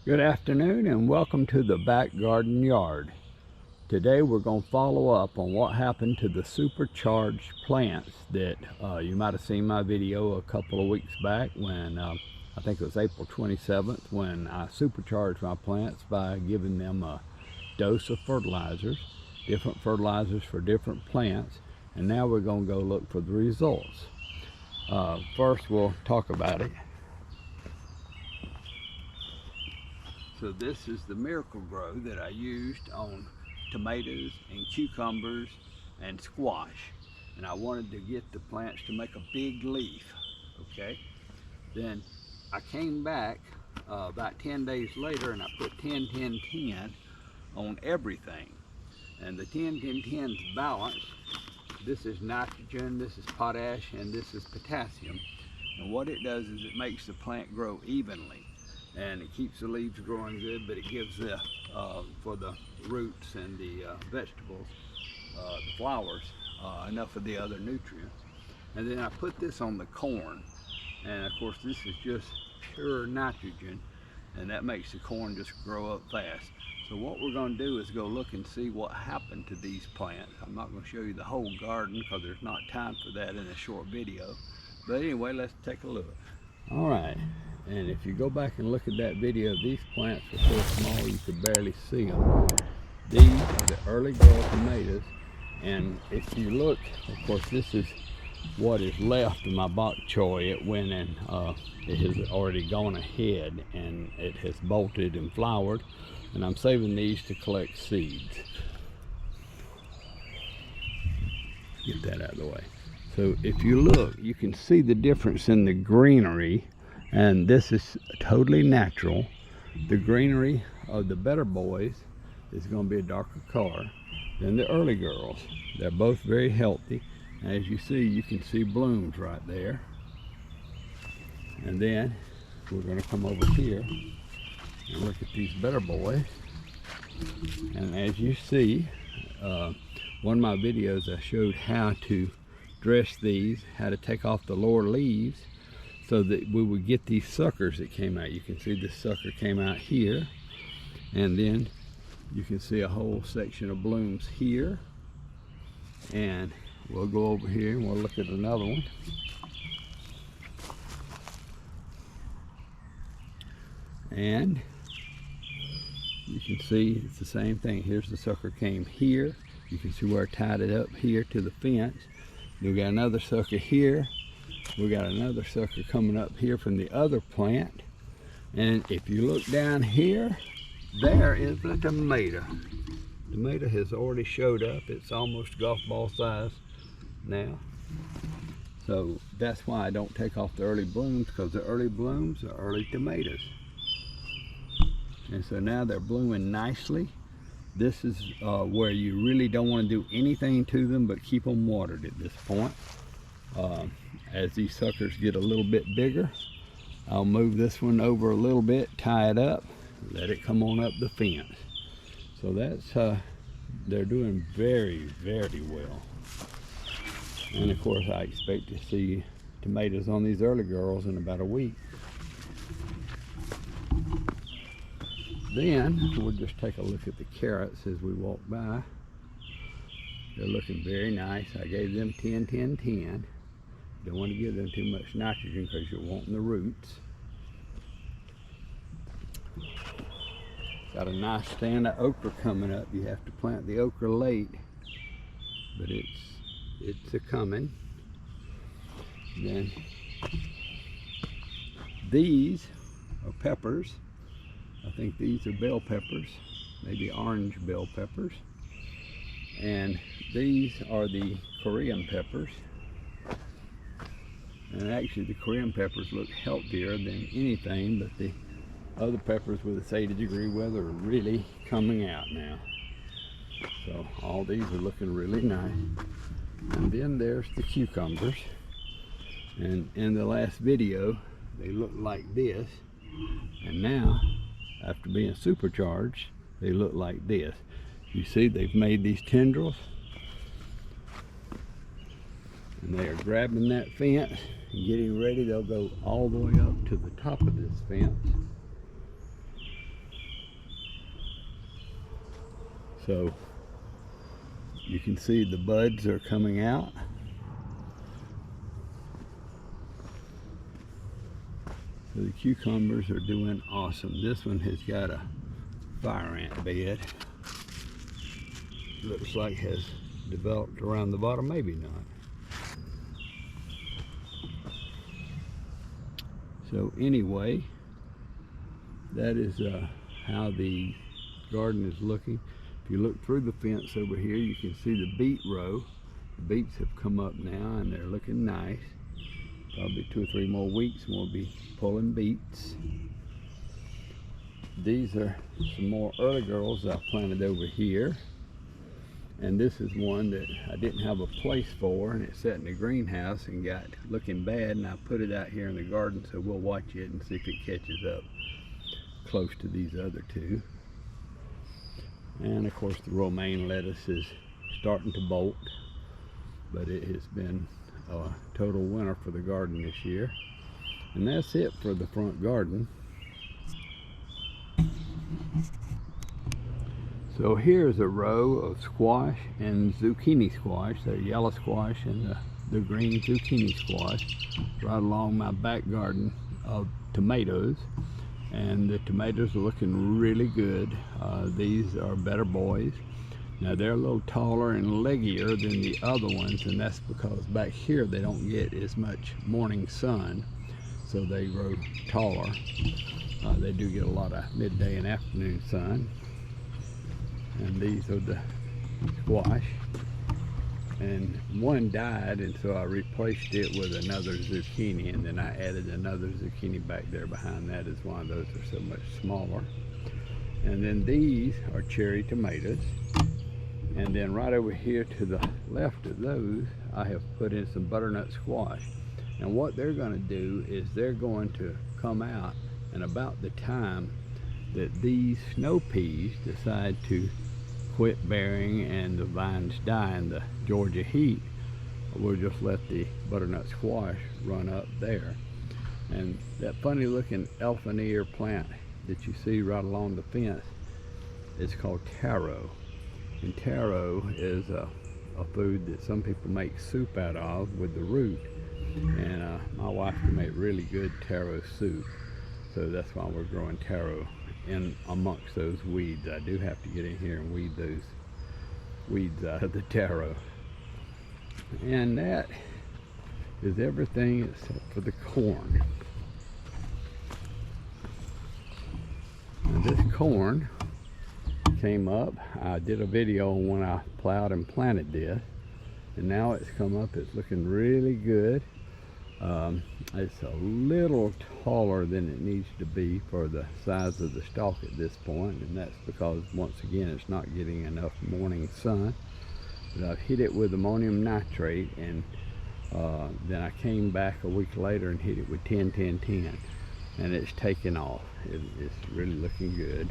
Good afternoon and welcome to the back garden yard. Today we're going to follow up on what happened to the supercharged plants that you might have seen my video a couple of weeks back when I think it was April 27th when I supercharged my plants by giving them a dose of fertilizers, different fertilizers for different plants, and now we're going to go look for the results. First we'll talk about it. So this is the Miracle Grow that I used on tomatoes and cucumbers and squash. And I wanted to get the plants to make a big leaf, okay? Then I came back about 10 days later and I put 10-10-10 on everything. And the 10-10-10 is balanced. This is nitrogen, this is potash, and this is potassium. And what it does is it makes the plant grow evenly. And it keeps the leaves growing good, but it gives the for the roots and the vegetables, the flowers, enough of the other nutrients. And then I put this on the corn, and of course this is just pure nitrogen, and that makes the corn just grow up fast. So what we're going to do is go look and see what happened to these plants. I'm not going to show you the whole garden because there's not time for that in a short video. But anyway, let's take a look. All right. And if you go back and look at that video, these plants were so small you could barely see them. These are the early girl tomatoes, and if you look, of course this is what is left of my bok choy. It went and it has already gone ahead and it has bolted and flowered, and I'm saving these to collect seeds. Get that out of the way. So if you look, you can see the difference in the greenery. And this is totally natural. The greenery of the better boys is going to be a darker color than the early girls. They're both very healthy. And as you see, you can see blooms right there. And then we're going to come over here and look at these better boys. And as you see, one of my videos I showed how to dress these, how to take off the lower leaves, so that we would get these suckers that came out. You can see this sucker came out here, and then you can see a whole section of blooms here. And we'll go over here and we'll look at another one. And you can see it's the same thing. Here's the sucker came here. You can see where I tied it up here to the fence. We got another sucker here. We got another sucker coming up here from the other plant. And if you look down here, there is the tomato. Tomato has already showed up. It's almost golf ball size now. So that's why I don't take off the early blooms, because the early blooms are early tomatoes. And so now they're blooming nicely. This is where you really don't want to do anything to them but keep them watered at this point. As these suckers get a little bit bigger, I'll move this one over a little bit, tie it up, let it come on up the fence. So that's, they're doing very, very well. And of course I expect to see tomatoes on these early girls in about a week. Then we'll just take a look at the carrots as we walk by. They're looking very nice. I gave them 10-10-10. Don't want to give them too much nitrogen because you're wanting the roots. Got a nice stand of okra coming up. You have to plant the okra late, but it's a coming. Then these are peppers. I think these are bell peppers, maybe orange bell peppers. And these are the Korean peppers. And actually the Korean peppers look healthier than anything, but the other peppers with this 80-degree weather are really coming out now. So all these are looking really nice. And then there's the cucumbers. And in the last video, they looked like this. And now, after being supercharged, they look like this. You see they've made these tendrils. And they are grabbing that fence and getting ready. They'll go all the way up to the top of this fence. So you can see the buds are coming out. So the cucumbers are doing awesome. This one has got a fire ant bed. Looks like has developed around the bottom, maybe not. So anyway, that is how the garden is looking. If you look through the fence over here, you can see the beet row. The beets have come up now and they're looking nice. Probably 2 or 3 more weeks and we'll be pulling beets. These are some more early girls I planted over here. And this is one that I didn't have a place for, and it sat in the greenhouse and got looking bad, and I put it out here in the garden, so we'll watch it and see if it catches up close to these other two. And of course the romaine lettuce is starting to bolt, but it has been a total winner for the garden this year. And that's it for the front garden. So here's a row of squash and zucchini squash. The yellow squash and the green zucchini squash right along my back garden of tomatoes. And the tomatoes are looking really good. These are better boys. Now they're a little taller and leggier than the other ones, and that's because back here they don't get as much morning sun, so they grow taller. They do get a lot of midday and afternoon sun. And these are the squash. And one died, and so I replaced it with another zucchini, and then I added another zucchini back there behind that, as one of those are so much smaller. And then these are cherry tomatoes. And then right over here to the left of those, I have put in some butternut squash. And what they're going to do is they're going to come out, and about the time that these snow peas decide to quit bearing and the vines die in the Georgia heat, we'll just let the butternut squash run up there. And that funny looking elephant ear plant that you see right along the fence is called taro. And taro is a food that some people make soup out of with the root. And my wife can make really good taro soup. So that's why we're growing taro in amongst those weeds. I do have to get in here and weed those weeds out of the taro. And that is everything except for the corn. Now this corn came up. I did a video when I plowed and planted this, and now it's come up. It's looking really good. It's a little taller than it needs to be for the size of the stalk at this point, and that's because once again it's not getting enough morning sun. But I've hit it with ammonium nitrate, and then I came back a week later and hit it with 10-10-10, and it's taken off. It's really looking good.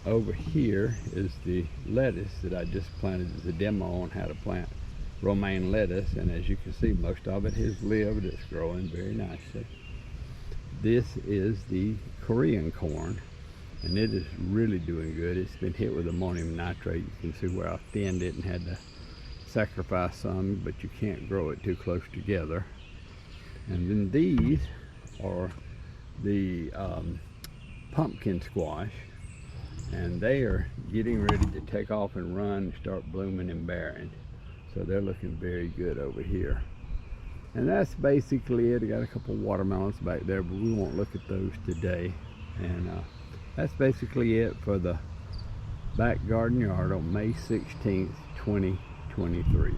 Over here is the lettuce that I just planted as a demo on how to plant romaine lettuce, and as you can see, most of it has lived. It's growing very nicely. This is the Korean corn, and it is really doing good. It's been hit with ammonium nitrate. You can see where I thinned it and had to sacrifice some, but you can't grow it too close together. And then these are the pumpkin squash, and they are getting ready to take off and run and start blooming and bearing. So they're looking very good over here. And that's basically it. I got a couple watermelons back there, but we won't look at those today. And that's basically it for the back garden yard on May 16th, 2023.